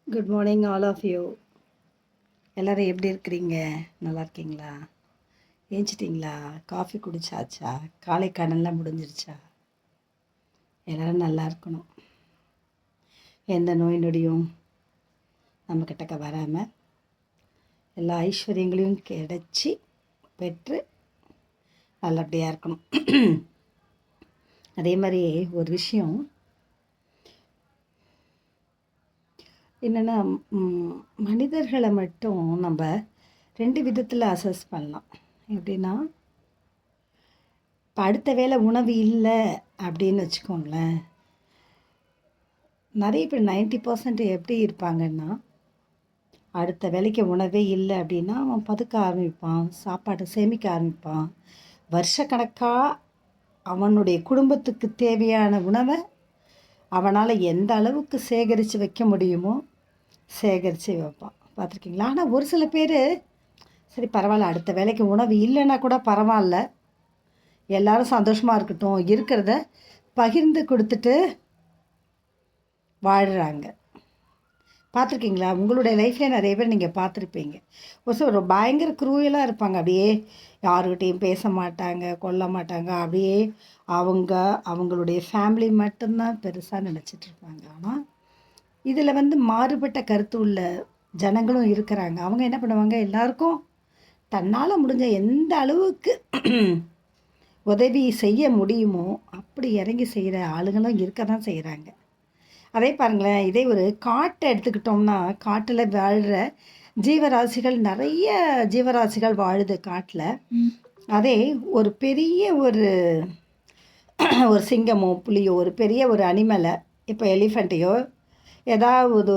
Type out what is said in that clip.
Good morning all of you. எல்லோரும் எப்படி இருக்கிறீங்க? நல்லா இருக்கீங்களா? ஏஞ்சிட்டிங்களா? காஃபி குடிச்சாச்சா? காலை கடன்லாம் முடிஞ்சிருச்சா? எல்லோரும் நல்லா இருக்கணும். எந்த நோய் நொடியும் நம்மக்கிட்டக்க வராமல் எல்லா ஐஸ்வர்யங்களையும் கிடைச்சி பெற்று நல்லபடியாக இருக்கணும். அதே மாதிரி ஒரு விஷயம் என்னென்னா, மனிதர்களை மட்டும் நம்ம 2 விதத்தில் அசஸ் பண்ணலாம். எப்படின்னா, இப்போ அடுத்த வேளை உணவு இல்லை அப்படின்னு வச்சுக்கோங்களேன். நிறைய பேர் 90% எப்படி இருப்பாங்கன்னா, அடுத்த வேளைக்கு உணவே இல்லை அப்படின்னா அவன் பதுக்க ஆரம்பிப்பான், சாப்பாட்டை சேமிக்க ஆரம்பிப்பான். வருஷக்கணக்காக அவனுடைய குடும்பத்துக்கு தேவையான உணவை அவனால் எந்த அளவுக்கு சேகரித்து வைக்க முடியுமோ சேகரித்து வைப்பான். பார்த்துருக்கீங்களா? ஆனால் ஒரு சில பேர் சரி பரவாயில்ல, அடுத்த வேளைக்கு உணவு இல்லைன்னா கூட பரவாயில்ல, எல்லோரும் சந்தோஷமாக இருக்கட்டும், இருக்கிறத பகிர்ந்து கொடுத்துட்டு வாழ்கிறாங்க. பார்த்துருக்கீங்களா? உங்களுடைய லைஃப்லேயே நிறைய பேர் நீங்கள் பார்த்துருப்பீங்க. ஒரு பயங்கர குரூயலாக இருப்பாங்க. அப்படியே யாருக்கிட்டையும் பேச மாட்டாங்க, கொல்ல மாட்டாங்க. அப்படியே அவங்களுடைய ஃபேமிலி மட்டும்தான் பெருசாக நினச்சிட்ருப்பாங்க. ஆனால் இதில் மாறுபட்ட கருத்து உள்ள ஜனங்களும் இருக்கிறாங்க. அவங்க என்ன பண்ணுவாங்க, எல்லாருக்கும் தன்னால் முடிஞ்ச எந்த அளவுக்கு உதவி செய்ய முடியுமோ அப்படி இறங்கி செய்கிற ஆளுங்களும் இருக்க தான் செய்கிறாங்க. அதே பாருங்களேன், இதே ஒரு காட்டை எடுத்துக்கிட்டோம்னா, காட்டில் வாழ்கிற ஜீவராசிகள் நிறைய ஜீவராசிகள் வாழுது காட்டில். அதே ஒரு பெரிய ஒரு சிங்கமோ புலியோ ஒரு பெரிய ஒரு அனிமலை, இப்போ எலிஃபண்ட்டையோ ஏதாவது